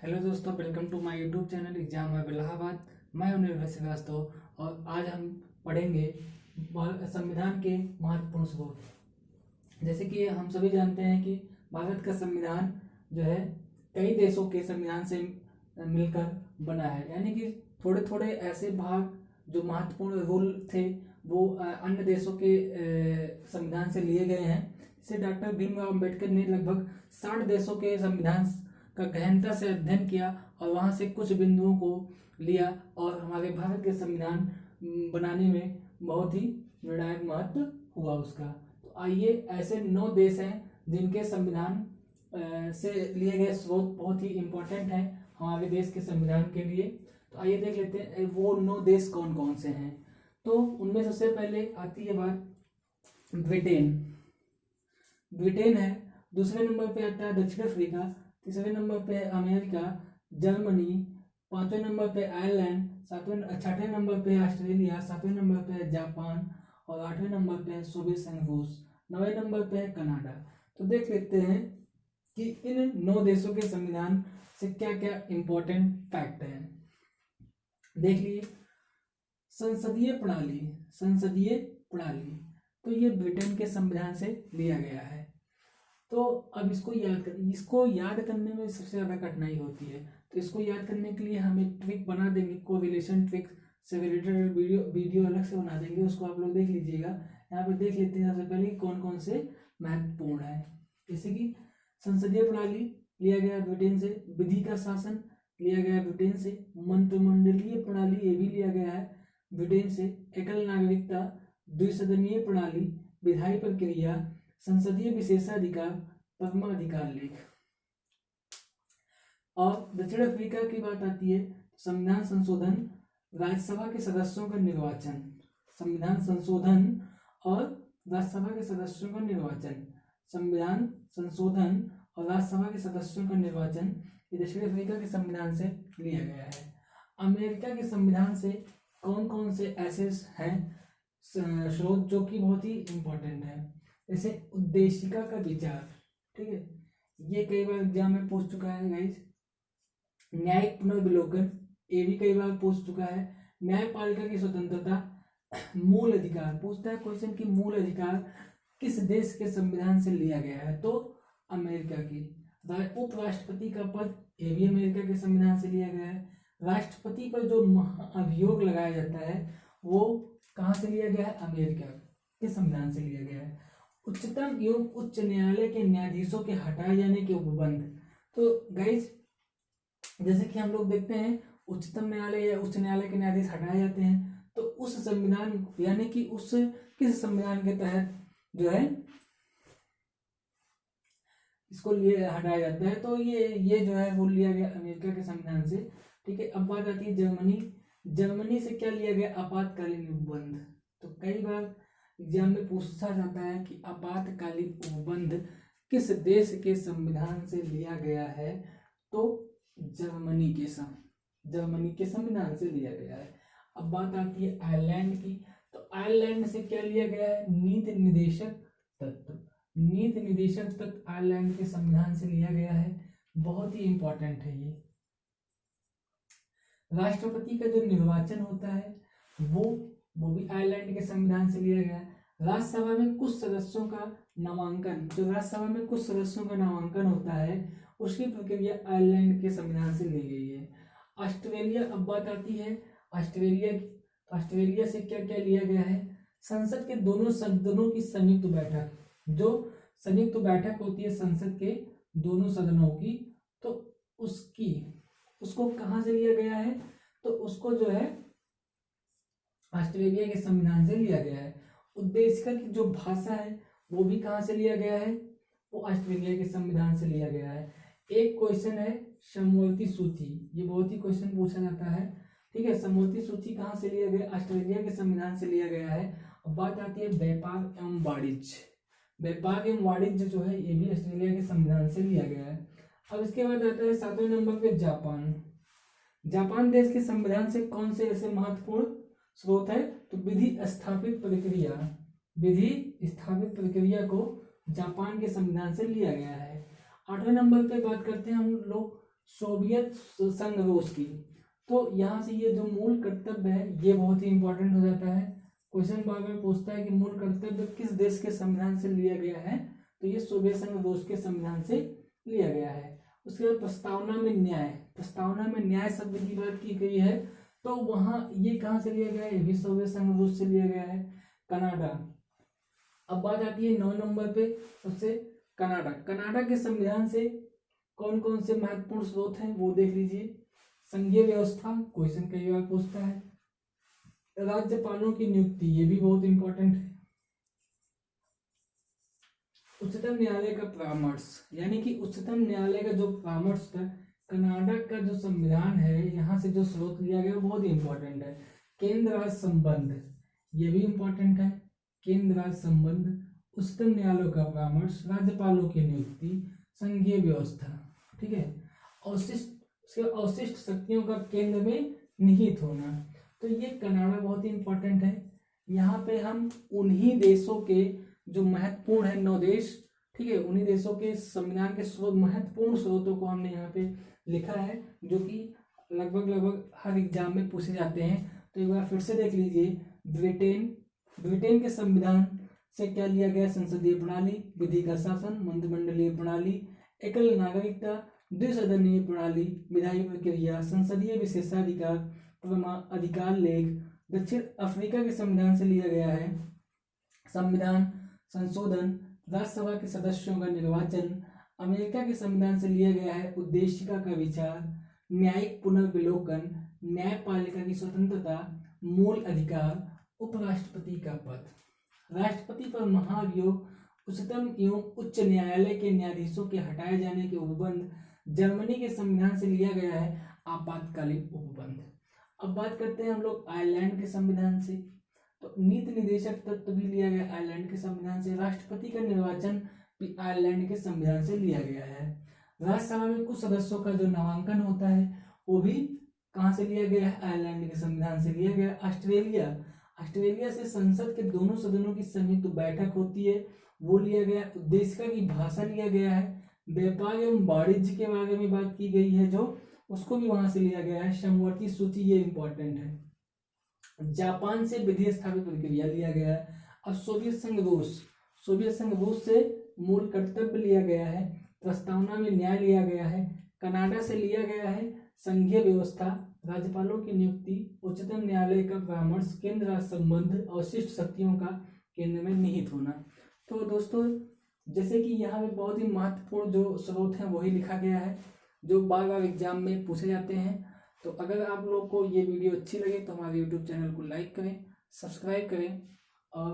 Hello दोस्तों, welcome to my YouTube channel exam है इलाहाबाद। मैं हूं निर्भय श्रीवास्तव और आज हम पढ़ेंगे संविधान के महत्वपूर्ण स्रोत। जैसे कि हम सभी जानते हैं कि भारत का संविधान जो है कई देशों के संविधान से मिलकर बना है, यानी कि थोड़े थोड़े ऐसे भाग जो महत्वपूर्ण रूल थे वो अन्य देशों के संविधान से लिए गए हैं। जैसे डॉक्टर भीमराव अम्बेडकर ने लगभग 60 देशों के संविधान का गहनता से अध्ययन किया और वहाँ से कुछ बिंदुओं को लिया और हमारे भारत के संविधान बनाने में बहुत ही निर्णायक महत्व हुआ उसका। तो आइए, ऐसे 9 देश हैं जिनके संविधान से लिए गए स्रोत बहुत ही इम्पोर्टेंट हैं हमारे देश के संविधान के लिए। तो आइए देख लेते हैं वो 9 देश कौन कौन से हैं। तो उनमें सबसे पहले आती है बात ब्रिटेन है। दूसरे नंबर पे आता है दक्षिण अफ्रीका। तीसरे नंबर पे अमेरिका, जर्मनी। 5वें नंबर पे आयरलैंड। छठे नंबर पे ऑस्ट्रेलिया। 7वें नंबर पे जापान और 8वें नंबर पे सोवियत संघ रूस। 9वें नंबर पे कनाडा। तो देख लेते हैं कि इन 9 देशों के संविधान से क्या क्या इंपॉर्टेंट फैक्ट हैं। देख लिए, संसदीय प्रणाली तो ये ब्रिटेन के संविधान से लिया गया है। तो अब इसको याद करने में सबसे ज़्यादा कठिनाई होती है, तो इसको याद करने के लिए हम एक ट्रिक बना देंगे, कोरिलेशन ट्रिक से रिलेटेड वीडियो अलग से बना देंगे, उसको आप लोग देख लीजिएगा। यहाँ पे देख लेते हैं सबसे पहले कौन कौन से महत्वपूर्ण है। जैसे कि संसदीय प्रणाली लिया गया ब्रिटेन से, विधि का शासन लिया गया ब्रिटेन से, मंत्रिमंडलीय प्रणाली ये भी लिया गया है ब्रिटेन से, एकल नागरिकता, द्विसदनीय प्रणाली, विधायी प्रक्रिया, संसदीय विशेषाधिकार, परमाधिकार लेख। और दक्षिण अफ्रीका की बात आती है, संविधान संशोधन, राज्यसभा के सदस्यों का निर्वाचन, संविधान संशोधन और राज्यसभा के सदस्यों का निर्वाचन, संविधान संशोधन और राज्यसभा के सदस्यों का निर्वाचन, ये दक्षिण अफ्रीका के संविधान से लिया गया है। अमेरिका के संविधान से कौन कौन से ऐसे हैं स्रोत जो कि बहुत ही इंपॉर्टेंट है। जैसे उद्देशिका का विचार, ठीक है, ये कई बार एग्जाम में पूछ चुका है गाइस। न्यायिक पुनर्विलोकन, ये भी कई बार पूछ चुका है। न्यायपालिका की स्वतंत्रता, मूल अधिकार पूछता है क्वेश्चन की मूल अधिकार किस देश के संविधान से लिया गया है, तो अमेरिका की। उपराष्ट्रपति का पद, ये भी अमेरिका के संविधान से लिया गया है। राष्ट्रपति पर जो अभियोग लगाया जाता है वो कहाँ से लिया गया है, अमेरिका के संविधान से लिया गया है। उच्चतम एवं उच्च न्यायालय के न्यायाधीशों के हटाए जाने के उपबंध, तो गाइज जैसे कि हम लोग देखते हैं उच्चतम न्यायालय या उच्च न्यायालय के न्यायाधीश हटाए जाते हैं, तो उस संविधान यानी कि उस किस संविधान के तहत जो है इसको लिए हटाया जाता है, तो ये जो है वो लिया गया अमेरिका के संविधान से। ठीक है, अब बात आती है जर्मनी से क्या लिया गया, आपातकालीन उपबंध। तो कई बार एग्जाम में पूछा जाता है कि आपातकालीन उपबंध किस देश के संविधान से लिया गया है, तो जर्मनी के संविधान से लिया गया है। अब बात आती है आयरलैंड की, तो आयरलैंड से क्या लिया गया है, नीति निदेशक तत्व आयरलैंड के संविधान से लिया गया है, बहुत ही इंपॉर्टेंट है ये। राष्ट्रपति का जो निर्वाचन होता है वो भी आयरलैंड के संविधान से लिया गया है। राज्यसभा में कुछ सदस्यों का नामांकन होता है, उसकी प्रक्रिया आयरलैंड के संविधान से ली गई है। ऑस्ट्रेलिया, अब बात आती है ऑस्ट्रेलिया से क्या क्या लिया गया है, संसद के दोनों सदनों की संयुक्त बैठक, जो संयुक्त बैठक होती है संसद के दोनों सदनों की, तो उसको कहाँ से लिया गया है, तो उसको जो है ऑस्ट्रेलिया के संविधान से लिया गया है। उद्देशिका की जो भाषा है वो भी कहाँ से लिया गया है, वो ऑस्ट्रेलिया के संविधान से लिया गया है। एक क्वेश्चन है समवर्ती सूची, ये बहुत ही क्वेश्चन पूछा जाता है, ठीक है। समवर्ती सूची कहाँ से लिया गया, ऑस्ट्रेलिया के संविधान से लिया गया है। अब बात आती है व्यापार एवं वाणिज्य जो है ये भी ऑस्ट्रेलिया के संविधान से लिया गया है। अब इसके बाद आता है 7वें नंबर पे जापान देश के संविधान से कौन से ऐसे महत्वपूर्ण स्रोत है, तो विधि स्थापित प्रक्रिया को जापान के संविधान से लिया गया है। 8वें नंबर पे बात करते हैं हम लोग सोवियत संघ रूस की। तो यहाँ से ये जो मूल कर्तव्य है ये बहुत ही इंपॉर्टेंट हो जाता है। क्वेश्चन बार बार पूछता है कि मूल कर्तव्य किस देश के संविधान से लिया गया है, तो ये सोवियत संघ रूस के संविधान से लिया गया है। उसके बाद प्रस्तावना में न्याय, प्रस्तावना में न्याय शब्द की बात की गई है, तो वहां ये कहाँ से लिया गया है, ये भी सोवियत संघ रूस से लिया गया है, कनाडा। अब बात आती है 9 नंबर पे, उससे कनाडा। कनाडा के संविधान से कौन कौन से महत्वपूर्ण स्रोत हैं वो देख लीजिए। संघीय व्यवस्था, क्वेश्चन कई बार पूछता है। राज्यपालों की नियुक्ति, ये भी बहुत इंपॉर्टेंट है। उच्चतम न्यायालय का परामर्श, यानी कि उच्चतम न्यायालय का जो परामर्श था, कनाडा का जो संविधान है यहाँ से जो स्रोत लिया गया वो बहुत इंपॉर्टेंट है। केंद्र राज्य संबंध, ये भी इंपॉर्टेंट है। केंद्र राज्य संबंध, उच्चतम न्यायालय का परामर्श, राज्यपालों की नियुक्ति, संघीय व्यवस्था, ठीक है। अवशिष्ट शक्तियों का केंद्र में निहित होना, तो ये कनाडा बहुत ही इंपॉर्टेंट है। यहाँ पे हम उन्हीं देशों के जो महत्वपूर्ण है 9 देश, ठीक है, उन्हीं देशों के संविधान के स्रोत, महत्वपूर्ण स्रोतों को हमने यहाँ पे लिखा है, जो कि लगभग हर एग्जाम में पूछे जाते हैं। तो एक बार फिर से देख लीजिए। ब्रिटेन के संविधान से क्या लिया गया, संसदीय प्रणाली, विधि का शासन, मंत्रिमंडलीय प्रणाली, एकल नागरिकता, द्विसदनीय प्रणाली, विधायी प्रक्रिया, संसदीय विशेषाधिकार, अधिकार लेख। दक्षिण अफ्रीका के संविधान से लिया गया है संविधान संशोधन, राज्यसभा के सदस्यों का निर्वाचन। अमेरिका के संविधान से लिया गया है उद्देशिका का विचार, न्यायिक पुनर्विलोकन, न्यायपालिका की स्वतंत्रता, मूल अधिकार, उपराष्ट्रपति का पद। राष्ट्रपति पर महाभियोग, उच्चतम एवं उच्च न्यायालय के न्यायाधीशों के हटाए जाने के उपबंध। जर्मनी के संविधान से लिया गया है आपातकालीन उपबंध। अब बात करते हैं हम लोग आयरलैंड के संविधान से, तो नीति निदेशक तत्व भी लिया गया आयरलैंड के संविधान से। राष्ट्रपति का निर्वाचन भी आयरलैंड के संविधान से लिया गया है। राज्यसभा में कुछ सदस्यों का जो नामांकन होता है वो भी कहाँ से लिया गया है, आयरलैंड के संविधान से लिया गया। ऑस्ट्रेलिया से संसद के दोनों सदनों की संयुक्त बैठक होती है, वो लिया गया। उद्देशिका की भाषा लिया गया है। व्यापार एवं वाणिज्य के बारे में बात की गई है जो, उसको भी वहां से लिया गया है। समवर्ती सूची, ये इंपॉर्टेंट है। जापान से विधि स्थापित प्रक्रिया लिया गया है। अब सोवियत संघ रूस से मूल कर्तव्य लिया गया है। प्रस्तावना में न्याय लिया गया है। कनाडा से लिया गया है संघीय व्यवस्था, राज्यपालों की नियुक्ति, उच्चतम न्यायालय का परामर्श, केंद्र राज्य संबंध, अवशिष्ट शक्तियों का केंद्र में निहित होना। तो दोस्तों, जैसे कि यहाँ पे बहुत ही महत्वपूर्ण जो स्रोत हैं वही लिखा गया है, जो बार बार एग्जाम में पूछे जाते हैं। तो अगर आप लोग को ये वीडियो अच्छी लगे तो हमारे यूट्यूब चैनल को लाइक करें, सब्सक्राइब करें, और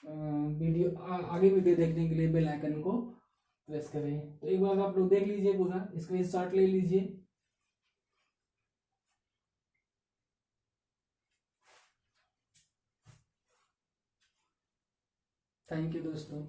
आगे वीडियो देखने के लिए बेल आइकन को प्रेस करें। तो एक बार आप लोग देख लीजिए, पूरा स्क्रीनशॉट ले लीजिए। थैंक यू दोस्तों।